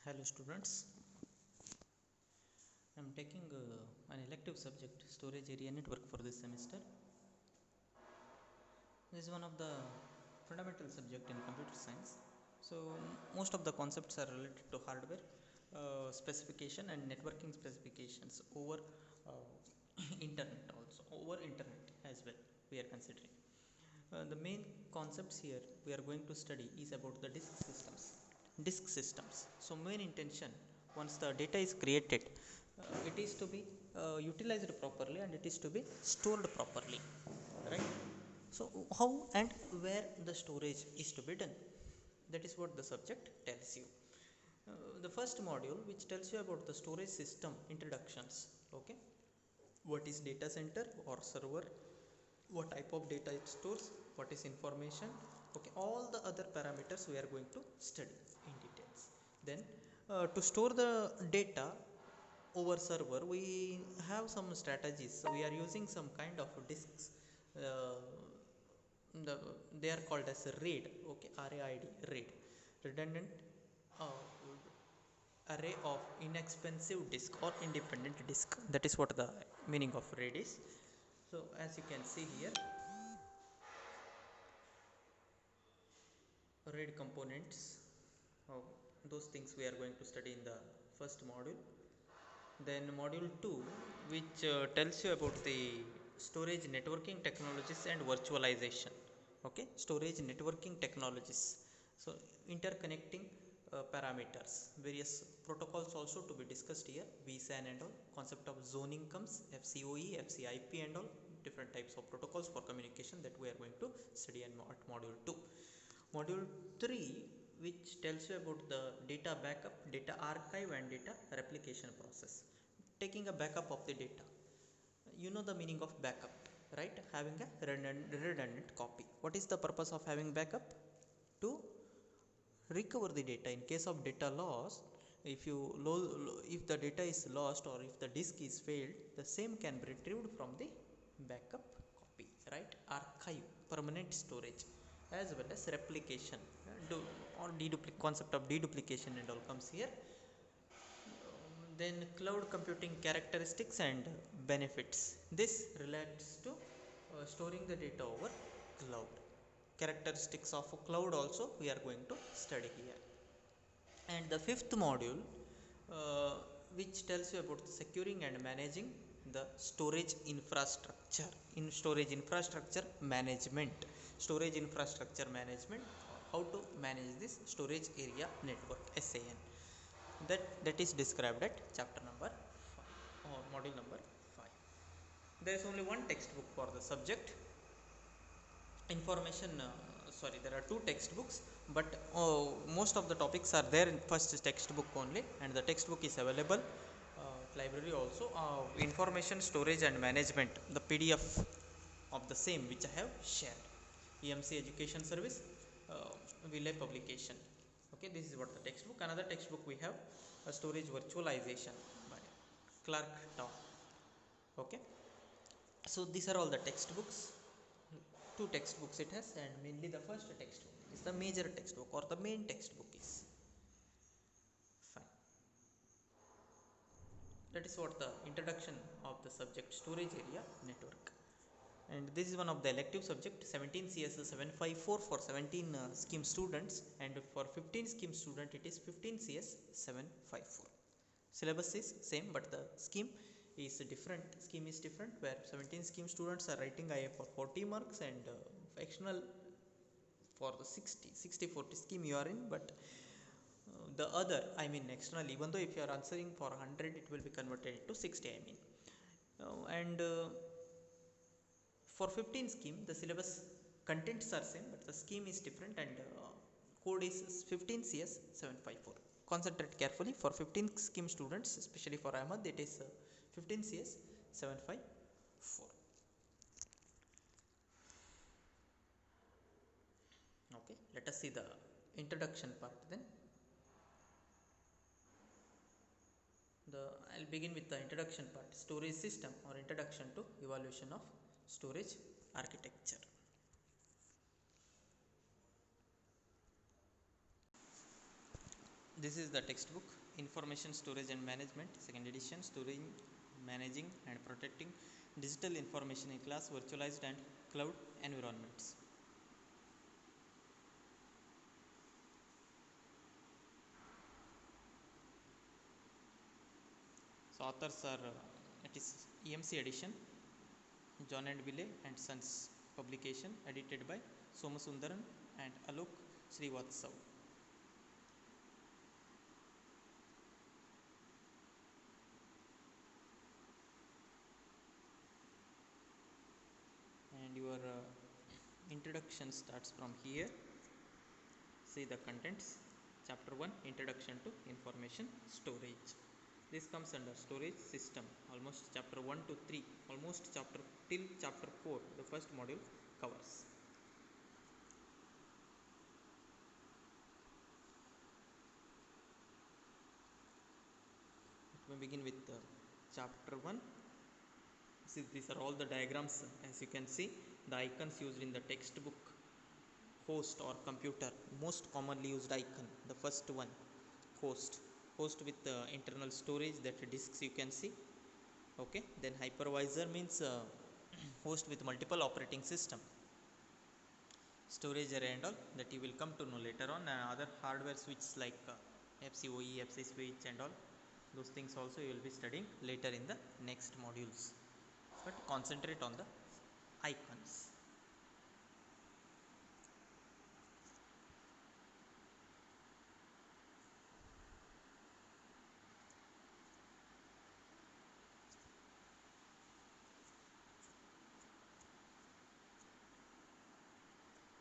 Hello students, I am taking an elective subject storage area network for this semester. This is one of the fundamental subject in computer science. So most of the concepts are related to hardware specification and networking specifications over internet, also over internet as well we are considering. The main concepts here we are going to study is about the disk systems. So main intention, once the data is created, it is to be utilized properly and it is to be stored properly, right? So how and where the storage is to be done, that is what the subject tells you. The first module which tells you about the storage system introductions. Okay, what is data center or server, what type of data it stores, what is information. Okay, all the other parameters we are going to study in details. Then to store the data over server, we have some strategies. So we are using some kind of disks. uh, the, they are called as RAID. Okay, RAID, RAID, redundant uh, array of inexpensive disk or independent disk. That is what the meaning of RAID is. So as you can see here, RAID components, uh, those things we are going to study in the first module. Then module 2, which tells you about the storage networking technologies and virtualization. Okay, storage networking technologies. So interconnecting parameters, various protocols also to be discussed here, vSAN and all. Concept of zoning comes, FCOE, FCIP and all, different types of protocols for communication that we are going to study in module 2. Module 3, which tells you about the data backup, data archive and data replication process. Taking a backup of the data, you know the meaning of backup, right? Having a redundant copy. What is the purpose of having backup? To recover the data in case of data loss. If you if the data is lost or if the disk is failed, the same can be retrieved from the backup copy, right? Archive, permanent storage, as well as replication, or concept of deduplication and all comes here. Then cloud computing characteristics and benefits. This relates to storing the data over cloud. Characteristics of a cloud also we are going to study here. And the fifth module, uh, which tells you about securing and managing the storage infrastructure. In storage infrastructure management, how to manage this storage area network, SAN. That is described at chapter number 5 or module number 5. There is only one textbook for the subject. Information, sorry, there are two textbooks, but most of the topics are there in first textbook only, and the textbook is available library also. Information storage and management, the PDF of the same which I have shared, EMC Education Service, Villay publication. Okay, this is what the textbook. Another textbook we have, a storage virtualization by Clark Tau. Okay, so these are all the textbooks. Two textbooks it has, and mainly the first textbook is the major textbook or the main textbook is. Fine, that is what the introduction of the subject storage area network. And this is one of the elective subject, 17 CS 754 for 17 scheme students, and for 15 scheme student it is 15 CS 754. Syllabus is same, but the scheme is different. Scheme is different, where 17 scheme students are writing IA for 40 marks, and external for the 60 40 scheme you are in. But the other, I mean external, even though if you are answering for 100, it will be converted into 60, I mean. And for 15 scheme the syllabus contents are same, but the scheme is different, and code is 15 CS 754. Concentrate carefully. For 15 scheme students, especially for Ahmad, it is 15 CS 754. Okay, let us see the introduction part then. I'll begin with the introduction part. Storage system, or introduction to evaluation of storage architecture. This is the textbook, Information Storage and Management, second edition, storing, managing and protecting digital information in class, virtualized and cloud environments. So authors are, it is EMC edition, John and Ville and Sons publication, edited by Somasundaran and Alok Srivatsav. And your introduction starts from here. See the contents. Chapter 1, Introduction to Information Storage. This comes under storage system. Almost chapter 1 to 3, almost chapter till chapter 4, the first module covers. Let me begin with chapter 1. See, these are all the diagrams. As you can see, the icons used in the textbook, host or computer, most commonly used icon, the first one, host with internal storage, that disks you can see. Okay, then hypervisor means host with multiple operating system, storage array and all, that you will come to know later on. Other hardware switches like FCOE, FC switch and all, those things also you will be studying later in the next modules, but concentrate on the icons.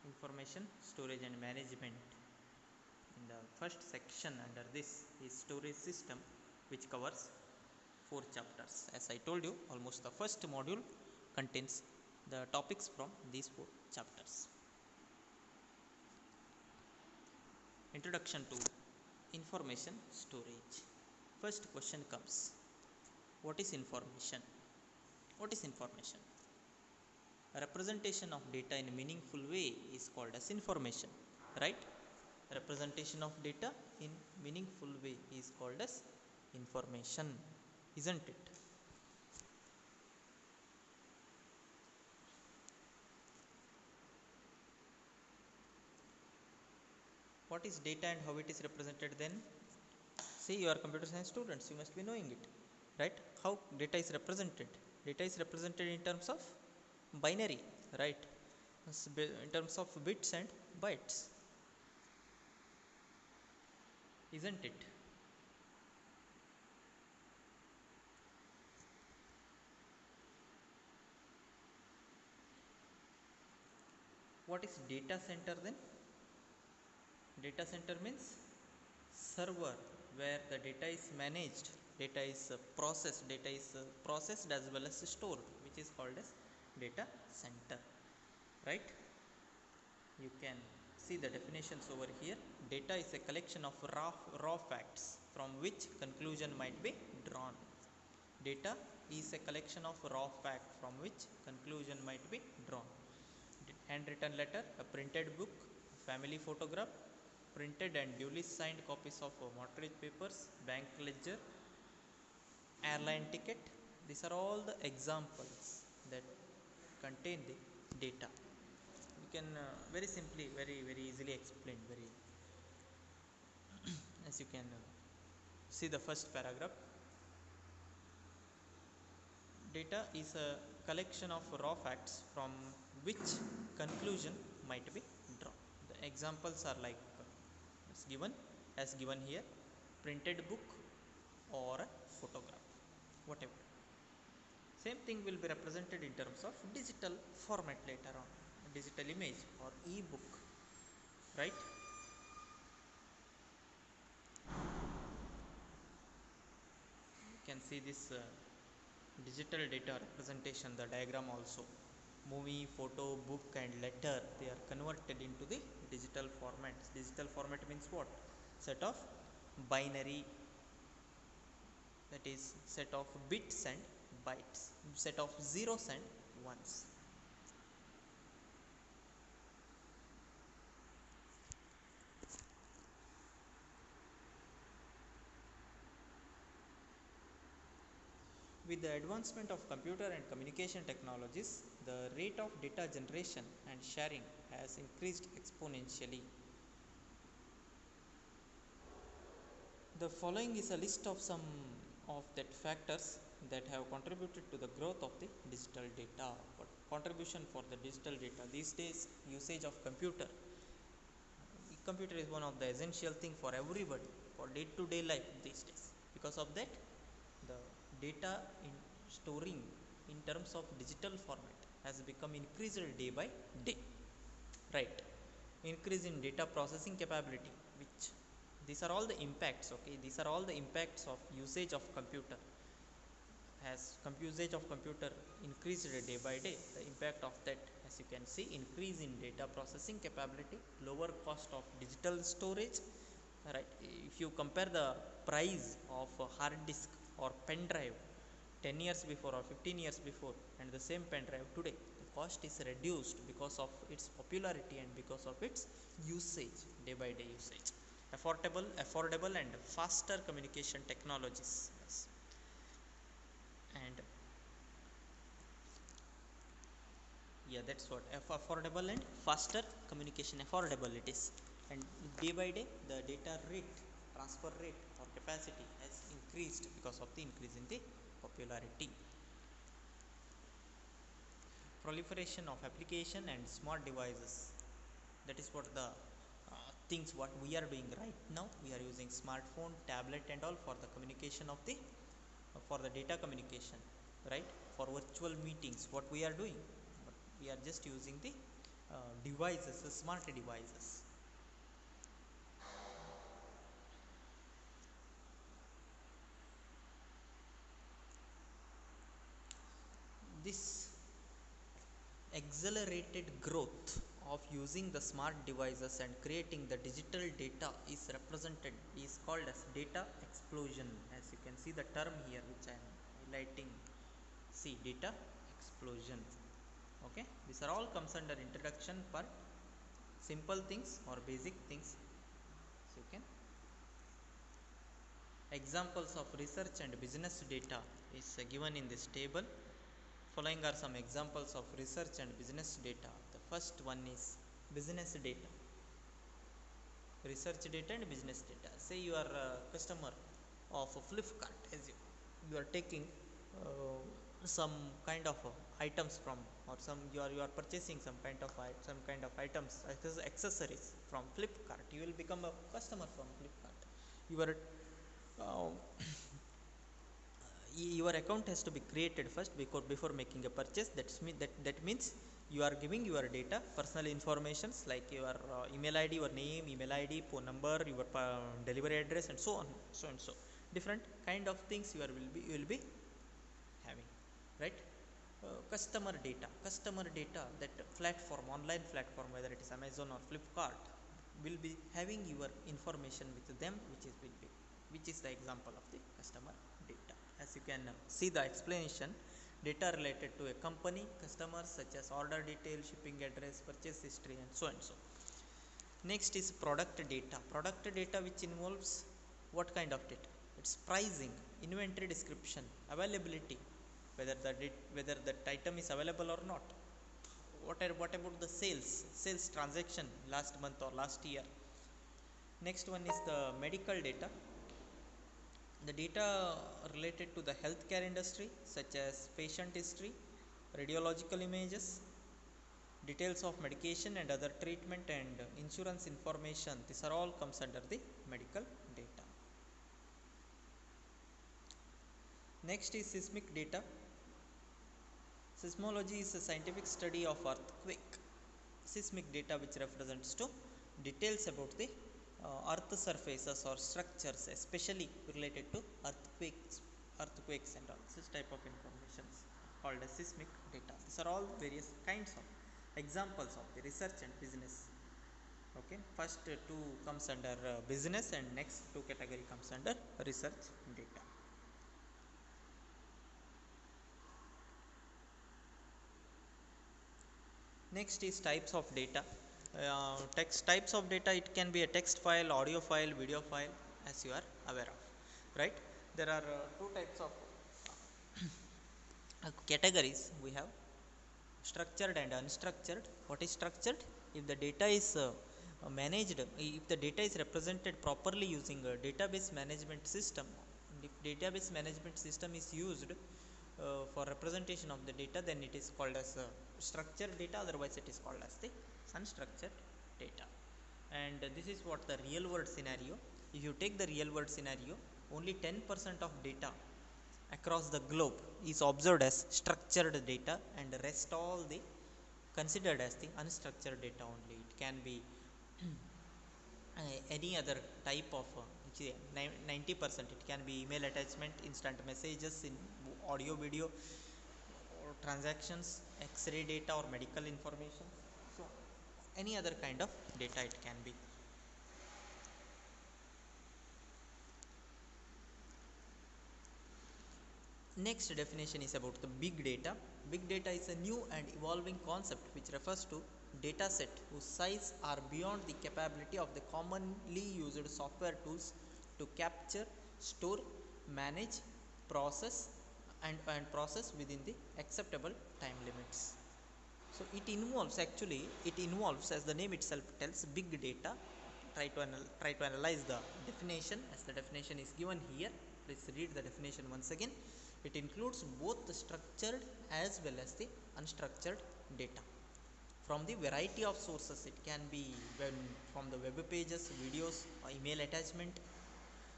Information storage and management. In the first section under this is storage system, which covers 4 chapters. As I told you, almost the first module contains the topics from these 4 chapters. Introduction to information storage. First question comes, what is information? What is information? A representation of data in a meaningful way is called as information, right? Representation of data in meaningful way is called as information, isn't it? What is data and how it is represented then? See, you are computer science students, you must be knowing it, right? How data is represented? Data is represented in terms of binary, right? In terms of bits and bytes, isn't it? What is data center then? Data center means server where the data is managed, data is processed as well as stored, which is called as data center, right? You can see the definitions over here. Data is a collection of raw facts from which conclusion might be drawn. Data is a collection of raw fact from which conclusion might be drawn. Handwritten letter, a printed book, a family photograph, printed and duly signed copies of mortgage papers, bank ledger, airline ticket. These are all the examples that contain the data. We can very simply, very easily explain. Very, as you can see the first paragraph. Data is a collection of raw facts from which conclusion might be drawn. The examples are like as given here, printed book or a photograph, whatever. Same thing will be represented in terms of digital format later on, digital image or e-book, right? You can see this digital data representation, the diagram also. Movie, photo, book and letter, they are converted into the digital formats. Digital format means what? Set of binary, that is set of bits and bytes, set of zeros and ones. With the advancement of computer and communication technologies, the rate of data generation and sharing has increased exponentially. The following is a list of some of that factors that have contributed to the growth of the digital data. But contribution for the digital data these days, usage of computer. Computer is one of the essential thing for everybody for day-to-day life these days. Because of that, the data in storing in terms of digital format has become increased day by day, right? Increase in data processing capability, which these are all the impacts. Okay, these are all the impacts of usage of computer. As usage of computer increased day by day, the impact of that, as you can see, increase in data processing capability, lower cost of digital storage, right? If you compare the price of a hard disk or pen drive 10 years before or 15 years before and the same pen drive today, the cost is reduced because of its popularity and because of its usage, day by day usage. Affordable and faster communication technologies. Yes. And yeah, that's what affordable and faster communication, affordable it is. And day by day the data rate, transfer rate or capacity has increased because of the increase in the popularity. Proliferation of application and smart devices, that is what the things what we are doing right now. We are using smartphone, tablet and all for the communication of the for the data communication, right? For virtual meetings, what we are doing, we are just using the devices, the smart devices. This accelerated growth of using the smart devices and creating the digital data is represented, is called as data explosion. As you can see the term here which I am highlighting, see, data explosion. Okay, these are all comes under introduction part, simple things or basic things. So you can examples of research and business data is given in this table. Following are some examples of research and business data. The first one is business data, research data and business data. Say you are a customer of a Flipkart, as you are taking some kind of items from, or some you are purchasing some kind of items, accessories from Flipkart. You will become a customer from Flipkart. You are uh, your account has to be created first before making a purchase. That means you are giving your data, personal informations like your email id, your name, email id, phone number, your delivery address and so on, so different kind of things you will be having, right? Customer data, that platform, online platform, whether it is Amazon or Flipkart, will be having your information with them, which is the example of the customer data. As you can see the explanation, data related to a company, customers, such as order detail, shipping address, purchase history and so and so. Next is product data which involves what kind of data? It's pricing, inventory description, availability, whether that item is available or not. What about the sales transaction last month or last year? Next one is the medical data, the data related to the healthcare industry, such as patient history, radiological images, details of medication and other treatment and insurance information. These are all comes under the medical data. Next is seismic data. Seismology is a scientific study of earthquake. Seismic data which represents to details about the earth surfaces or structures, especially related to earthquakes and all such type of information called as seismic data. These are all various kinds of examples of the research and business. Okay, first two comes under business and next two category comes under research data. Next is types of data. Text types of data, it can be a text file, audio file, video file, as you are aware of, right? There are two types of categories we have structured and unstructured. What is structured? If the data is managed, if the data is represented properly using a database management system, and if database management system is used for representation of the data, then it is called as structured data, otherwise it is called as the unstructured data. And this is what the real world scenario. If you take the real world scenario, only 10% of data across the globe is observed as structured data, and the rest all the considered as the unstructured data only. It can be any other type of 90%. It can be email attachment, instant messages, in audio video or transactions, x-ray data or medical information. So any other kind of data it can be. Next definition is about the big data. Big data is a new and evolving concept which refers to data set whose size are beyond the capability of the commonly used software tools to capture, store, manage, process and process within the acceptable time limits. So it involves, as the name itself tells, big data. Try to analyze the definition as the definition is given here. Please read the definition once again. It includes both the structured as well as the unstructured data from the variety of sources. It can be from the web pages, videos, or email attachment,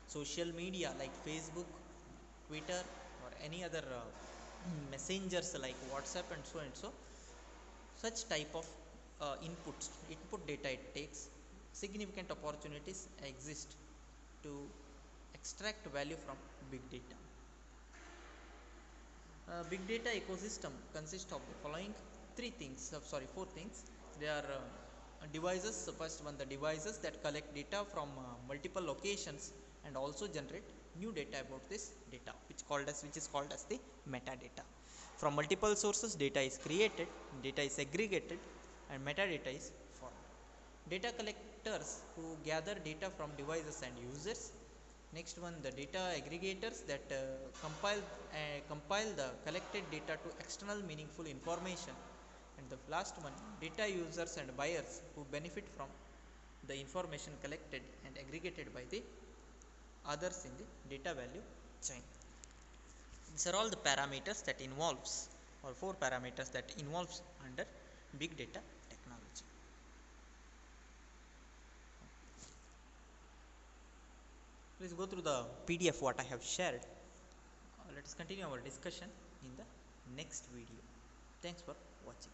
social media like Facebook, Twitter, or any other messengers like WhatsApp and so and so. Such type of input data it takes. Significant opportunities exist to extract value from big data. Big data ecosystem consists of the following four things. They are devices. The first one, the devices that collect data from multiple locations and also generate new data about this data, which is called as the metadata. From multiple sources, data is created, data is aggregated, and metadata is formed. Data collectors who gather data from devices and users. Next one, the data aggregators that compile the collected data to external meaningful information. And the last one, data users and buyers who benefit from the information collected and aggregated by the others in the data value chain. These are all the parameters that involves, or four parameters that involves under big data technology. Please go through the PDF what I have shared. Let us continue our discussion in the next video. Thanks for watching.